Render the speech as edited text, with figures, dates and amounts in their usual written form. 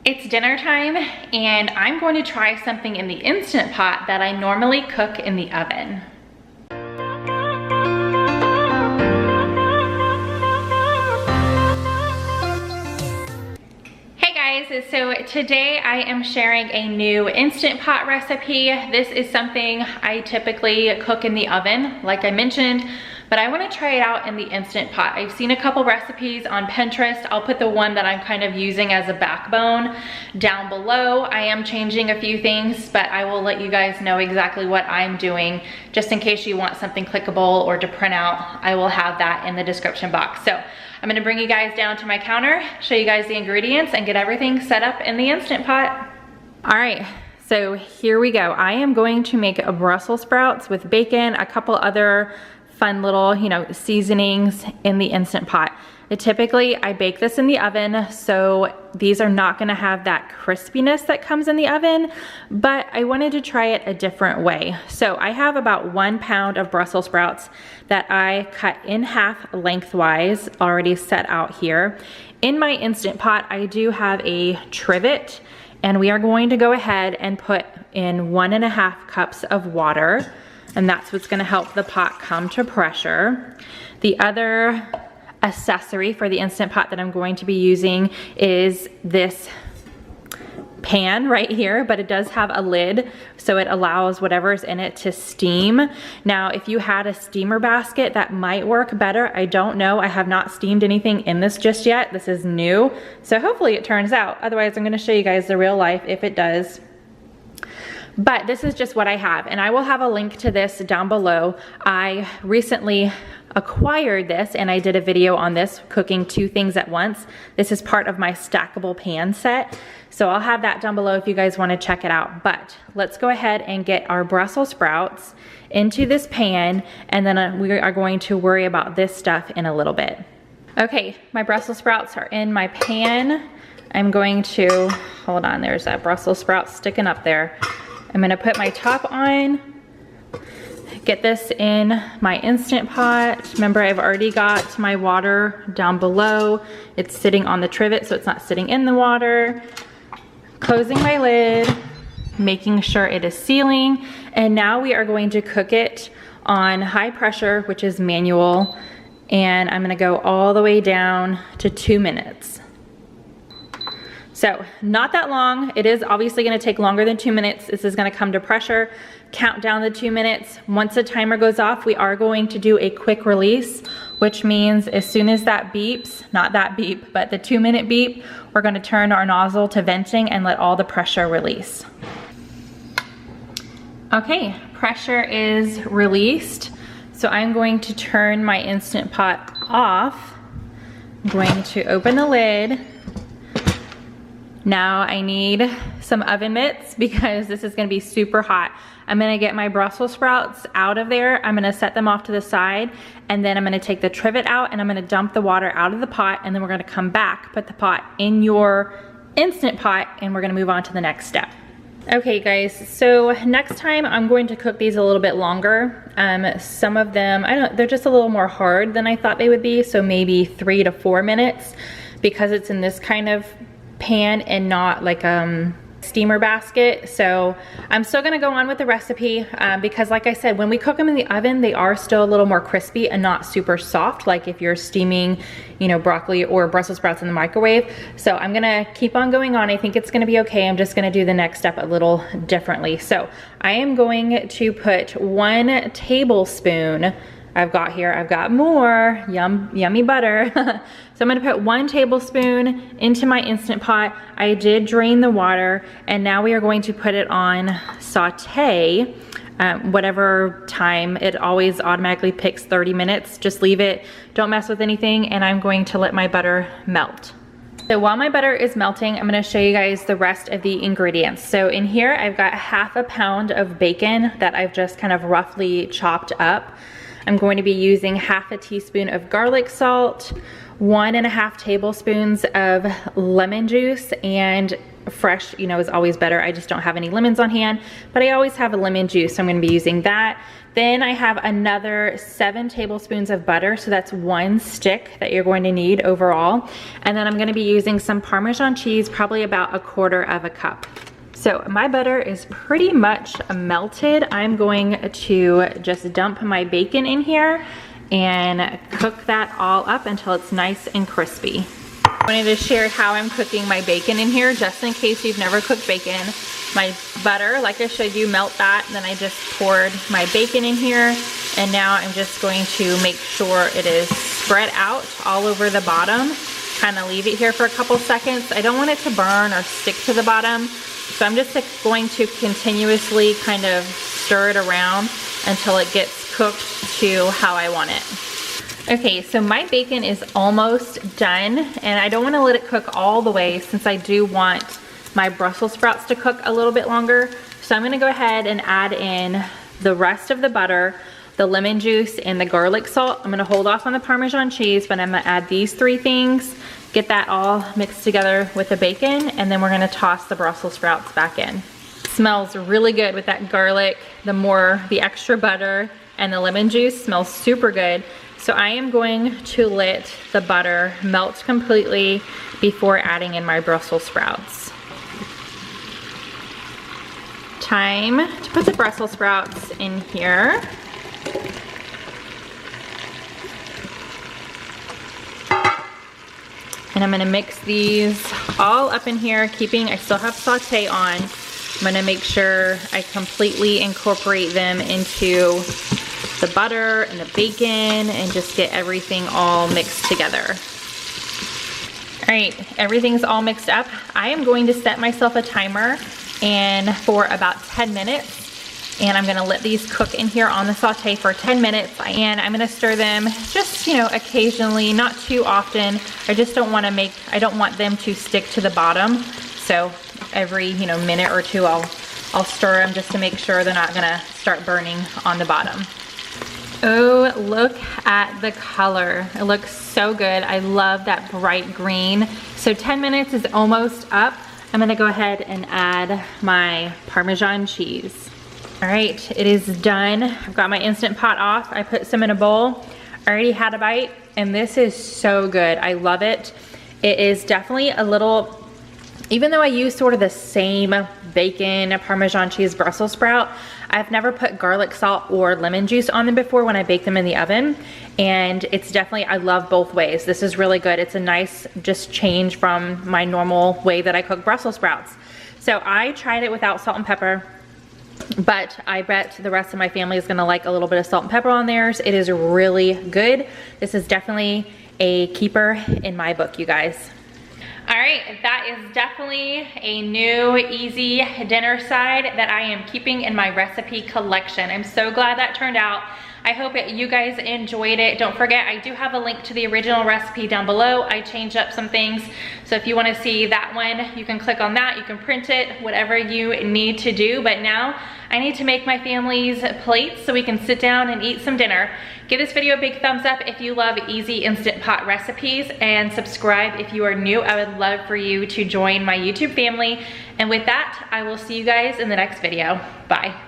It's dinner time and I'm going to try something in the Instant Pot that I normally cook in the oven. Hey guys, so today I am sharing a new Instant Pot recipe. This is something I typically cook in the oven, like I mentioned, but I want to try it out in the Instant Pot. I've seen a couple recipes on Pinterest. I'll put the one that I'm kind of using as a backbone down below. I am changing a few things, but I will let you guys know exactly what I'm doing just in case you want something clickable or to print out. I will have that in the description box. So I'm gonna bring you guys down to my counter, show you guys the ingredients, and get everything set up in the Instant Pot. All right. So here we go. I am going to make a Brussels sprouts with bacon, a couple other fun little, seasonings in the Instant Pot. Typically, I bake this in the oven, so these are not gonna have that crispiness that comes in the oven, but I wanted to try it a different way. So I have about 1 pound of Brussels sprouts that I cut in half lengthwise, already set out here. In my Instant Pot, I do have a trivet, and we are going to go ahead and put in 1.5 cups of water. And that's what's gonna help the pot come to pressure. The other accessory for the Instant Pot that I'm going to be using is this pan right here, but it does have a lid, so it allows whatever's in it to steam. Now, if you had a steamer basket, that might work better. I don't know. I have not steamed anything in this just yet. This is new, so hopefully it turns out. Otherwise, I'm gonna show you guys the real life if it does. But this is just what I have, and I will have a link to this down below. I recently acquired this and I did a video on this, cooking 2 things at once. This is part of my stackable pan set. So I'll have that down below if you guys want to check it out. But let's go ahead and get our Brussels sprouts into this pan, and then we are going to worry about this stuff in a little bit. Okay, my Brussels sprouts are in my pan. I'm going to, hold on, there's that Brussels sprout sticking up there. I'm gonna put my top on, get this in my Instant Pot. Remember, I've already got my water down below. It's sitting on the trivet, so it's not sitting in the water. Closing my lid, making sure it is sealing. And now we are going to cook it on high pressure, which is manual. And I'm gonna go all the way down to 2 minutes. So not that long. It is obviously gonna take longer than 2 minutes. This is gonna come to pressure, count down the 2 minutes. Once the timer goes off, we are going to do a quick release, which means as soon as that beeps, not that beep, but the 2 minute beep, we're gonna turn our nozzle to venting and let all the pressure release. Okay, pressure is released. So I'm going to turn my Instant Pot off. I'm going to open the lid. Now I need some oven mitts because this is gonna be super hot. I'm gonna get my Brussels sprouts out of there. I'm gonna set them off to the side, and then I'm gonna take the trivet out and I'm gonna dump the water out of the pot, and then we're gonna come back, put the pot in your Instant Pot, and we're gonna move on to the next step. Okay guys, so next time I'm going to cook these a little bit longer. Some of them, they're just a little more hard than I thought they would be, so maybe 3 to 4 minutes, because it's in this kind of pan and not like steamer basket. So I'm still gonna go on with the recipe because like I said, when we cook them in the oven, they are still a little more crispy and not super soft like if you're steaming, broccoli or Brussels sprouts in the microwave. So I'm gonna keep on going on. I think it's gonna be okay. I'm just gonna do the next step a little differently. So I am going to put 1 tablespoon. I've got more yummy butter. So I'm gonna put 1 tablespoon into my Instant Pot. I did drain the water, and now we are going to put it on saute, whatever time. It always automatically picks 30 minutes. Just leave it, don't mess with anything, and I'm going to let my butter melt. So while my butter is melting, I'm gonna show you guys the rest of the ingredients. So in here, I've got 1/2 pound of bacon that I've just kind of roughly chopped up. I'm going to be using 1/2 teaspoon of garlic salt, 1.5 tablespoons of lemon juice, and fresh, is always better. I just don't have any lemons on hand, but I always have a lemon juice, so I'm gonna be using that. Then I have another 7 tablespoons of butter, so that's 1 stick that you're going to need overall. And then I'm gonna be using some Parmesan cheese, probably about 1/4 cup. So my butter is pretty much melted. I'm going to just dump my bacon in here and cook that all up until it's nice and crispy. I wanted to share how I'm cooking my bacon in here, just in case you've never cooked bacon. My butter, like I showed you, melt that, and then I just poured my bacon in here, and now I'm just going to make sure it is spread out all over the bottom. Kind of leave it here for a couple seconds. I don't want it to burn or stick to the bottom, so I'm just going to continuously kind of stir it around until it gets cooked to how I want it. Okay, so my bacon is almost done, and I don't want to let it cook all the way since I do want my Brussels sprouts to cook a little bit longer. So I'm gonna go ahead and add in the rest of the butter, the lemon juice, and the garlic salt. I'm gonna hold off on the Parmesan cheese, but I'm gonna add these 3 things, get that all mixed together with the bacon, and then we're gonna toss the Brussels sprouts back in. It smells really good with that garlic, the extra butter, and the lemon juice smells super good. So I am going to let the butter melt completely before adding in my Brussels sprouts. Time to put the Brussels sprouts in here. And I'm gonna mix these all up in here, I still have saute on. I'm gonna make sure I completely incorporate them into the butter and the bacon and just get everything all mixed together. All right, everything's all mixed up. I am going to set myself a timer and for about 10 minutes, and I'm gonna let these cook in here on the saute for 10 minutes, and I'm gonna stir them just, occasionally, not too often. I just don't want them to stick to the bottom. So every, minute or two, I'll stir them just to make sure they're not gonna start burning on the bottom. Oh, look at the color. It looks so good. I love that bright green. So 10 minutes is almost up. I'm gonna go ahead and add my Parmesan cheese. All right, it is done. I've got my Instant Pot off. I put some in a bowl. I already had a bite, and this is so good. I love it. It is definitely a little, even though I use sort of the same bacon, Parmesan cheese, Brussels sprout, I've never put garlic salt or lemon juice on them before when I bake them in the oven. And it's definitely, I love both ways. This is really good. It's a nice just change from my normal way that I cook Brussels sprouts. So I tried it without salt and pepper, but I bet the rest of my family is gonna like a little bit of salt and pepper on theirs. It is really good. This is definitely a keeper in my book, you guys. All right, that is definitely a new, easy dinner side that I am keeping in my recipe collection. I'm so glad that turned out. I hope you guys enjoyed it. Don't forget, I do have a link to the original recipe down below. I changed up some things. So if you wanna see that one, you can click on that, you can print it, whatever you need to do. But now I need to make my family's plates so we can sit down and eat some dinner. Give this video a big thumbs up if you love easy Instant Pot recipes, and subscribe if you are new. I would love for you to join my YouTube family. And with that, I will see you guys in the next video. Bye.